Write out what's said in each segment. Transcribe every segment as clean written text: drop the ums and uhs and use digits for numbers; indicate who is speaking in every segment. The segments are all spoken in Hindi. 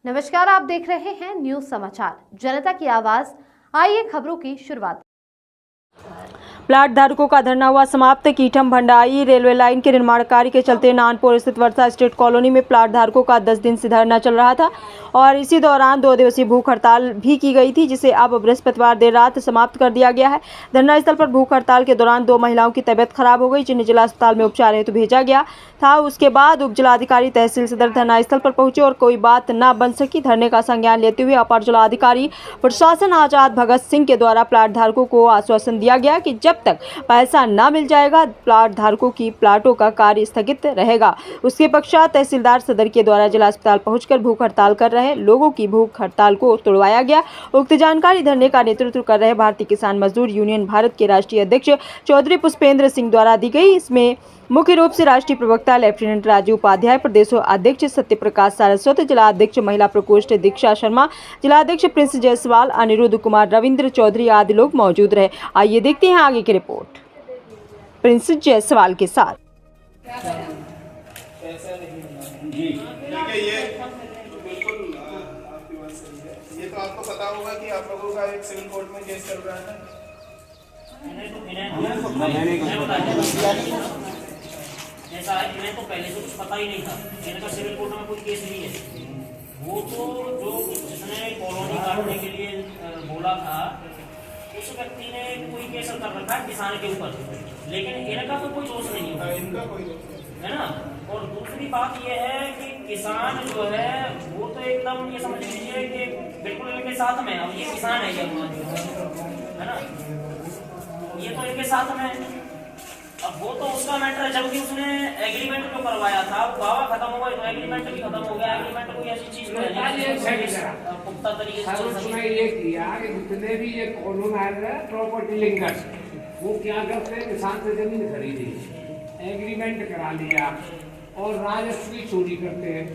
Speaker 1: नमस्कार, आप देख रहे हैं न्यूज समाचार जनता की आवाज। आइए खबरों की शुरुआत।
Speaker 2: प्लाट धारकों का धरना हुआ समाप्त। कीठम भंडाई रेलवे लाइन के निर्माण कार्य के चलते नानपुर स्थित वर्षा स्टेट कॉलोनी में प्लाट धारकों का 10 दिन से धरना चल रहा था और इसी दौरान 2 दिवसीय भूख हड़ताल भी की गई थी, जिसे अब बृहस्पतिवार देर रात समाप्त कर दिया गया है। धरना स्थल पर भूख हड़ताल के दौरान 2 महिलाओं की तबियत खराब हो गई, जिन्हें जिला अस्पताल में उपचार हेतु भेजा गया था। उसके बाद उप जिलाधिकारी तहसील सदर धरना स्थल पर पहुंचे और कोई बात न बन सकी। धरने का संज्ञान लेते हुए अपर जिलाधिकारी प्रशासन आजाद भगत सिंह के द्वारा प्लाट धारकों को आश्वासन दिया गया कि जब तक पैसा न मिल जाएगा प्लाट धारकों की प्लाटों का कार्य स्थगित रहेगा। उसके पश्चात तहसीलदार सदर के द्वारा जिला अस्पताल पहुंचकर भूख हड़ताल कर रहे लोगों की भूख हड़ताल को तोड़वाया गया। उक्त जानकारी धरने का नेतृत्व कर रहे भारतीय किसान मजदूर यूनियन भारत के राष्ट्रीय अध्यक्ष चौधरी पुष्पेंद्र सिंह द्वारा दी गई। इसमें मुख्य रूप से राष्ट्रीय प्रवक्ता लेफ्टिनेंट राजू उपाध्याय, प्रदेश अध्यक्ष सत्यप्रकाश सारस्वत, जिला अध्यक्ष महिला प्रकोष्ठ दीक्षा शर्मा, जिला अध्यक्ष प्रिंस जायसवाल, अनिरुद्ध कुमार, रविंद्र चौधरी आदि लोग मौजूद रहे। आइए देखते हैं आगे की रिपोर्ट प्रिंस जायसवाल के साथ।
Speaker 3: ये तो आपको पता होगा कि आप लोगों का एक सिविल कोर्ट में केस चल रहा है।
Speaker 4: ऐसा है, इन्हें तो पहले से कुछ पता ही नहीं था। इनका सिविल कोर्ट में कोई केस नहीं है। वो तो जो जिसने कॉलोनी काटने के लिए बोला था उस व्यक्ति ने कोई केस कर रखा है किसान के ऊपर, लेकिन इनका तो कोई दोष नहीं है,
Speaker 3: इनका कोई
Speaker 4: है ना। और दूसरी बात ये है कि किसान जो है वो तो एकदम ये समझ लीजिए कि बिल्कुल इनके साथ में, अब ये किसान है, ये है ना, ये तो इनके साथ में। अब वो तो उसका मैटर है, जबकि उसने एग्रीमेंट जो करवाया था दावा खत्म हो गया तो एग्रीमेंट भी खत्म हो गया। एग्रीमेंट कोई ऐसी चीज नहीं पुख्ता तरीके से
Speaker 5: ये किया कि जितने भी ये कॉलोनाइजर प्रॉपर्टी लिंकर्स वो क्या करते हैं, किसान से जमीन खरीदी, एग्रीमेंट करा लिया और राजस्व की चोरी करते हैं।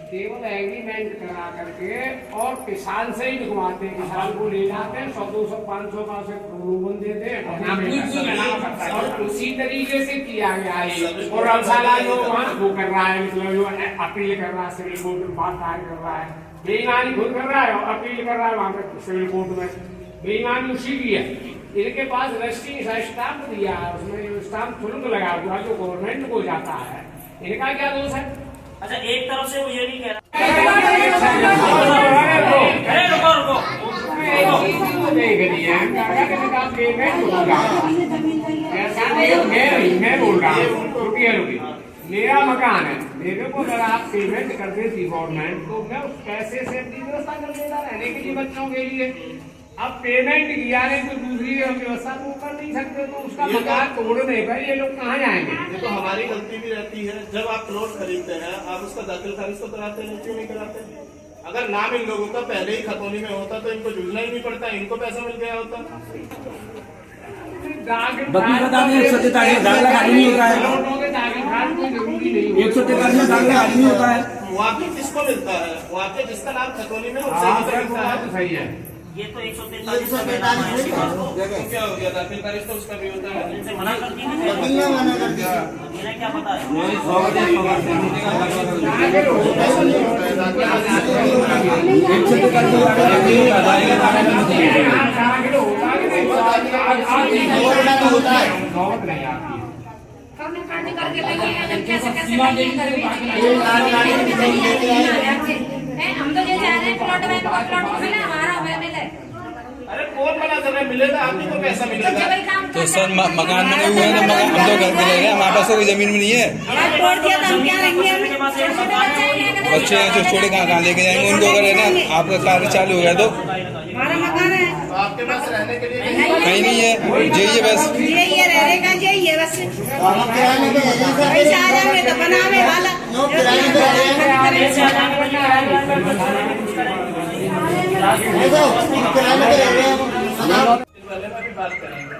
Speaker 5: केवल एग्रीमेंट करा करके और किसान से ही लिखवाते हैं, किसान को ले जाते हैं, 100-200 500 का से प्रलोभन देते हैं और उसी तरीके से किया गया है। और अलसाला जो वो कर रहा है, मतलब जो अपील कर रहा है सिविल कोर्ट में, बात दायर कर रहा है, बेईमानी खुद कर रहा है और अपील कर रहा है वहां पर सिविल कोर्ट में। बेईमानी उसी की है। इनके पास रजिस्ट्रिंग स्टाम्प दिया है, उसमें स्टाम्प तुरंत लगा हुआ जो गवर्नमेंट को जाता है। इनका क्या दोष है?
Speaker 4: अच्छा, एक तरफ से वो ये नहीं कह रहा
Speaker 5: मैं बोल रहा हूँ मेरा मकान है, मेरे को अगर आप पेमेंट कर देती गवर्नमेंट तो मैं उस पैसे से अपनी व्यवस्था कर देता रहने के लिए बच्चों के लिए। अब पेमेंट किया नहीं तो दूसरी व्यवस्था तो कर नहीं सकते, तो उसका मकान तोड़ने पर ये लोग कहाँ जाएंगे?
Speaker 3: ये तो हमारी गलती भी रहती है। जब आप प्लॉट खरीदते हैं आप उसका दाखिल खारिज तो कराते हैं, क्यों नहीं कराते? अगर नाम इन लोगों का पहले ही खतौनी में होता तो इनको जूझना ही नहीं पड़ता, इनको पैसा मिल गया होता। मुआवजा किसको मिलता है? मुआवजा जिसका नाम खतौनी में मिलता है। सही है।
Speaker 4: ये तो 143
Speaker 3: क्या हो गया? दाखिल खारिज तो उसका भी होता है।
Speaker 4: इनसे मना कर दिया, इन्हें क्या पता है?
Speaker 6: हम तो ये चाह रहे हैं प्लॉट में मिले, हमारा हमें मिले।
Speaker 3: अरे कौन मना कर रहा है? मिलेगा, आप ही को पैसा मिलेगा।
Speaker 7: तो सर मकान बने हुए हैं, हम तो घर के रहे हैं, हमारे पास तो कोई जमीन भी नहीं है। बच्चे हैं जो छोटे कहाँ लेके जाएंगे उनको? अगर है ना आपका कार्य चालू हो गया तो
Speaker 6: हमारा मकान है,
Speaker 3: तो आपके पास रहने के लिए
Speaker 7: कहीं नहीं है, यही है बस,
Speaker 6: यही है रहने का, यही है बस। पैसा आ जाएंगे तो बनावे वाला
Speaker 3: वाले में भी बात करेंगे।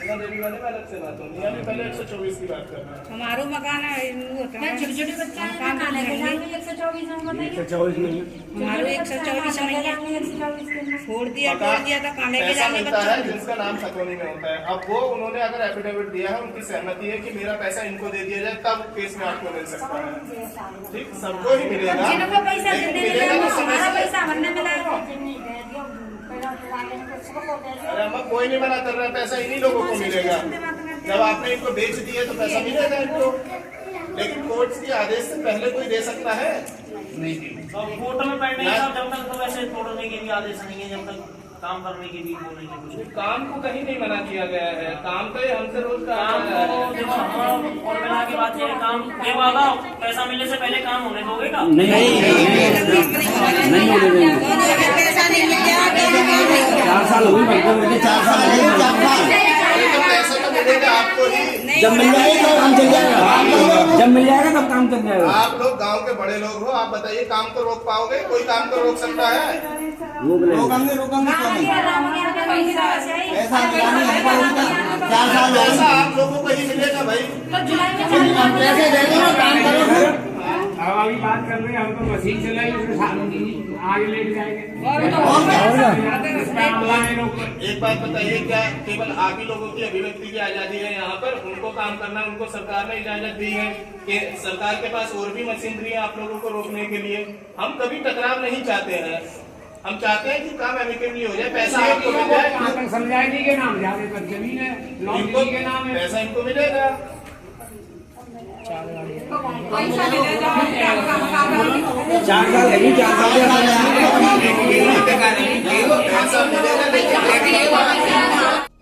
Speaker 3: बिना देवी वाले में अलग से बात होगी। अभी पहले 124 की बात कर रहा है।
Speaker 6: हमारो मकान है छोटे बच्चा हमारो 124 छोड़ दिया तो काने के
Speaker 3: पैसा
Speaker 6: जाने
Speaker 3: मिलता है जिसका नाम खतौनी में होता है। अब वो उन्होंने अगर एफिडेविट दिया है, उनकी सहमति है कि मेरा पैसा इनको दे दिया जाए, तब केस में आपको मिल सकता है। ठीक, सबको ही मिलेगा,
Speaker 6: जिनको पैसा
Speaker 3: लेकिन
Speaker 6: देने
Speaker 3: मिलेगा
Speaker 6: मिला
Speaker 3: तो समय
Speaker 6: हमारा
Speaker 3: से।
Speaker 6: पैसा हमने मिला
Speaker 3: अरे अम्मा कोई नहीं मना कर रहा है, पैसा इन्हीं लोगों को मिलेगा। जब आपने इनको बेच दिया तो पैसा मिलेगा इनको, लेकिन कोर्ट के आदेश से पहले कोई दे सकता है?
Speaker 4: कोर्ट में पेंडिंग है जब तक तो वैसे तोड़ने के भी आदेश नहीं है, जब तक काम करने के भी बोलने के कुछ
Speaker 3: काम को कहीं नहीं मना किया गया है। काम तो ये हमसे रोज का
Speaker 4: काम को देखो हम और बिना की बात है, काम ये वादा पैसा मिलने से पहले काम होने दोगे का?
Speaker 5: नहीं होने देंगे।
Speaker 6: पैसा नहीं मिल गया
Speaker 5: 4 साल हो गए, 4 साल
Speaker 3: पैसा तो मिलेगा आपको ही।
Speaker 5: जब मिल जाएगा तब काम चल जाएगा, जब मिल जाएगा तब काम चल जाएगा।
Speaker 3: आप लोग गांव के बड़े लोग हो, आप बताइए काम को रोक पाओगे? कोई काम को रोक सकता है? पैसा आप लोगों को ही मिलेगा भाई।
Speaker 5: अब अभी बात कर रहे हैं, हम तो मशीन चलाई आगे लेके जाएंगे।
Speaker 3: एक बात बताइए, क्या केवल आप ही लोगों की अभिव्यक्ति की आजादी है यहाँ पर? उनको काम करना, उनको सरकार ने इजाजत दी है कि सरकार के पास और भी मशीनरी है आप लोगों को रोकने के लिए। हम कभी टकराव नहीं चाहते हैं, हम चाहते हैं कि काम एमिकेबली हो जाए, पैसा आपको मिल जाए।
Speaker 5: समझाएगी के नाम जाने पर जमीन है,
Speaker 3: इनको
Speaker 5: के नाम है,
Speaker 3: पैसा इनको मिलेगा।
Speaker 5: 4 साल है, 4
Speaker 3: पैसा मिलेगा, लेकिन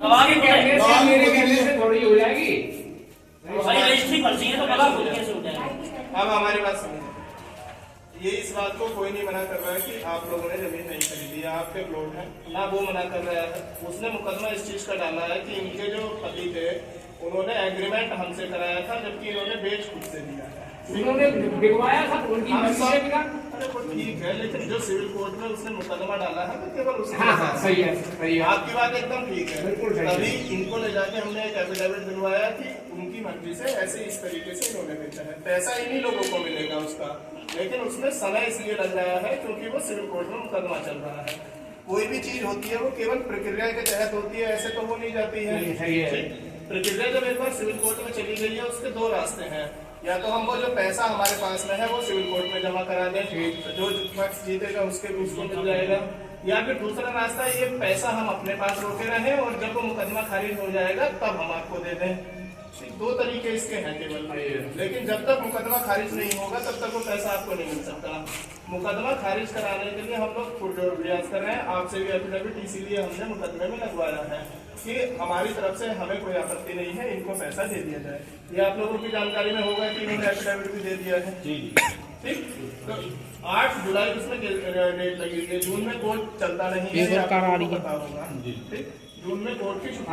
Speaker 4: अब आगे क्या है?
Speaker 5: मेरे कहने से थोड़ी हो जाएगी।
Speaker 4: भाई रजिस्ट्री पर्ची है तो पता कैसे हो जाएगा?
Speaker 3: अब हमारी बात सुनिए, ये इस बात को कोई नहीं मना कर रहा है कि आप लोगों ने जमीन नहीं खरीदी है, आपके प्लॉट है ना, वो मना कर रहा है। उसने मुकदमा इस चीज का डाला है कि इनके जो पति थे उन्होंने एग्रीमेंट हमसे कराया था, जबकि इन्होंने बेच खुद से दिया है।
Speaker 5: उन्होंने बिगवाया था, उनकी
Speaker 3: हम
Speaker 5: मर्जी
Speaker 3: सब-
Speaker 5: से बिका।
Speaker 3: अरे वो ठीक है, लेकिन जो सिविल कोर्ट में उसने मुकदमा डाला है तो केवल उसके
Speaker 5: हाँ,
Speaker 3: साथ
Speaker 5: सही है, सही है।
Speaker 3: आपकी बात एकदम ठीक है।
Speaker 5: बिल्कुल सही है।
Speaker 3: तभी इनको ले जाके हमने एक एफिडेविट दिलवाया कि उनकी मर्जी से ऐसे इस तरीके से इन्होंने बेचा है, पैसा इन्हीं लोगों को मिलेगा उसका। लेकिन उसमें समय इसलिए लग रहा है क्योंकि वो सिविल कोर्ट में मुकदमा चल रहा है। कोई भी चीज होती है वो केवल प्रक्रिया के तहत होती है, ऐसे तो वो नहीं जाती है।
Speaker 5: सही है।
Speaker 3: प्रक्रिया जब एक बार सिविल कोर्ट में चली गई है, उसके 2 रास्ते हैं। या तो हम वो जो पैसा हमारे पास में है वो सिविल कोर्ट में जमा करा दें, जो पक्ष जीतेगा उसके उसको मिल जाएगा, या फिर दूसरा रास्ता ये पैसा हम अपने पास रोके रहें और जब वो मुकदमा खारिज हो जाएगा तब हम आपको दे दें। 2 तरीके इसके हैं केवल, लेकिन जब तक मुकदमा खारिज नहीं होगा तब तक वो पैसा आपको नहीं मिल सकता। मुकदमा खारिज कराने के लिए हम लोग पुरजोर प्रयास कर रहे हैं, आपसे भी एफिडेविट इसीलिए हमने मुकदमे में लगवाया है कि हमारी तरफ से हमें कोई आपत्ति नहीं है, इनको पैसा दे दिया जाए। ये आप लोगों की जानकारी में होगा कि इन्होंने एफिडेविट भी दे दिया है। ठीक, तो 8 जुलाई उसमें डेट लगी है। जून में कोर्ट चलता नहीं है, आपको पता होगा। ठीक, जून में कोर्ट की छुट्टी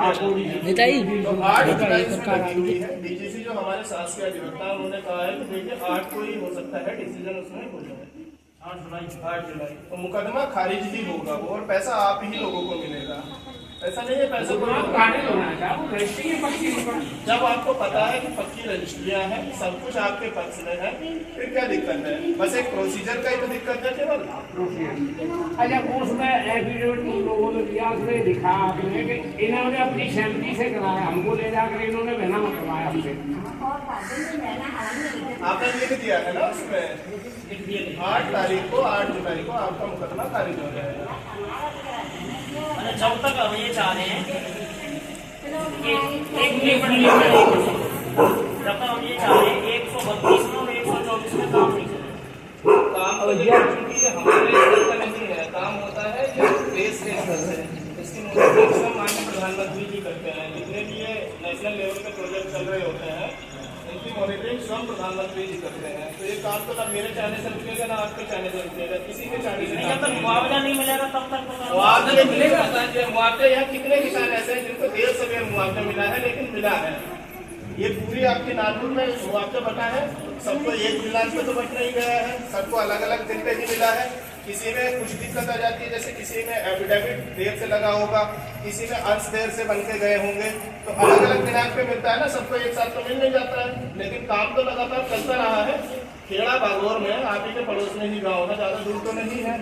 Speaker 3: तो 8 जुलाई उसमें लगी हुई है। डीजीसी जो हमारे शासकीय अधिवक्ता उन्होंने कहा है कि देखिए 8 को ही हो सकता है डिसीजन उसमें हो जाए। 8 जुलाई तो मुकदमा खारिज ही होगा वो, और पैसा आप ही लोगों को मिलेगा। ऐसा नहीं है पैसा कोई जब आपको पता है कि पक्की रजिस्ट्रियां हैं, सब कुछ आपके पक्ष में है, फिर क्या दिक्कत है? बस एक प्रोसीजर का ही तो दिक्कत है केवल।
Speaker 5: अच्छा, उसमें एफिडेविट लोगों ने दिया, उसमें दिखा आपने कि इन्होंने अपनी सहमति से कराया, हमको ले जाकर इन्होंने बहना मत करवाया हमसे।
Speaker 3: आपने लिख दिया है ना उसमें 8 तारीख को 8 जुलाई को आपका मुकदमा खारिज हो जाएगा।
Speaker 4: जब तक हम ये चाह रहे हैं कि जब तक हम ये चाह रहे हैं 132 में और 124 में काम नहीं करें।
Speaker 3: काम तो क्योंकि हमारे स्तर का नहीं है, काम होता है जो देश के स्तर से। इसकी मॉनिटरिंग माननीय प्रधानमंत्री जी करते हैं। जितने भी ये नेशनल लेवल के प्रोजेक्ट चल रहे होते हैं इनकी मॉनिटरिंग स्वयं प्रधानमंत्री जी करते हैं। तो ये काम तो ना मेरे चाहने से रुकेगा ना आपके चाहने से रुकेगा, किसी के चाहने से।
Speaker 4: जब तक मुआवजा नहीं मिलेगा तब तक तो
Speaker 3: मुआवजा मिलेगा। मुआवजा यहाँ कितने किसान ऐसे हैं जिनको देर से मुआवजा मिला है, लेकिन मिला है। ये पूरी आपके नागपुर में मुआवजा बटा है, सबको एक मिलान पे तो बट नहीं गया है, सबको अलग अलग दिन पे ही मिला है। किसी में कुछ दिक्कत आ जाती है, जैसे किसी में एफिडेविट देर से लगा होगा, किसी में अंश देर से बन के गए होंगे, तो अलग अलग दिनांक पे मिलता है ना, सबको एक साथ तो मिल नहीं जाता है। लेकिन काम तो लगातार चलता रहा है। खेड़ा बागोर में आप ही के पड़ोस में ही गाँव है, ज्यादा दूर तो नहीं है,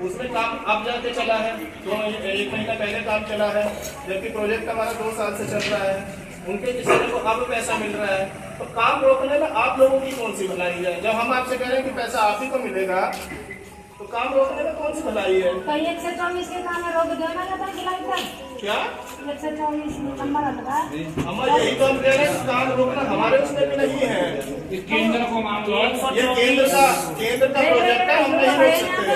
Speaker 3: उसमें काम अब जाके चला है, तो 1 महीना पहले काम चला है, जबकि प्रोजेक्ट हमारा 2 साल से चल रहा है। उनके किसानों को अब पैसा मिल रहा है, तो काम रोकने में आप लोगों की कौन सी भलाई है? जब हम आपसे कह रहे हैं कि पैसा आप ही को मिलेगा, तो काम रोकने में कौन सी भलाई है?
Speaker 6: तो 124 के काम में रोक देना था खिलाई था
Speaker 3: क्या
Speaker 6: 124 नंबर लगा।
Speaker 3: हम यही तो हम कह रहे हैं कि काम रोकना हमारे उसमें भी नहीं है।
Speaker 5: ये केंद्र को मामला है।
Speaker 3: ये केंद्र का प्रोजेक्ट है, हम नहीं रोक सकते।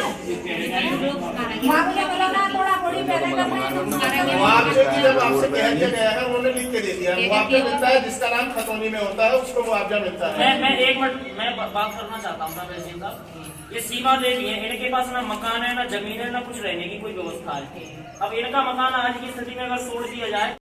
Speaker 6: मुआवजा मिला ना, थोड़ा थोड़ी पैदा करना है।
Speaker 3: मुआवजे की जब आपसे कह दिया गया है, उन्होंने लिख के दे दिया, मुआवजा मिलता है जिसका नाम खतौनी में होता है, उसको मुआवजा मिलता है।
Speaker 4: मैं 1 मिनट मैं बात करना चाहता हूँ तहसील साहब। ये सीमा देवी है, इनके पास ना मकान है, ना जमीन है, ना कुछ रहने की कोई व्यवस्था है। अब इनका मकान आज की स्थिति में अगर छोड़ दिया जाए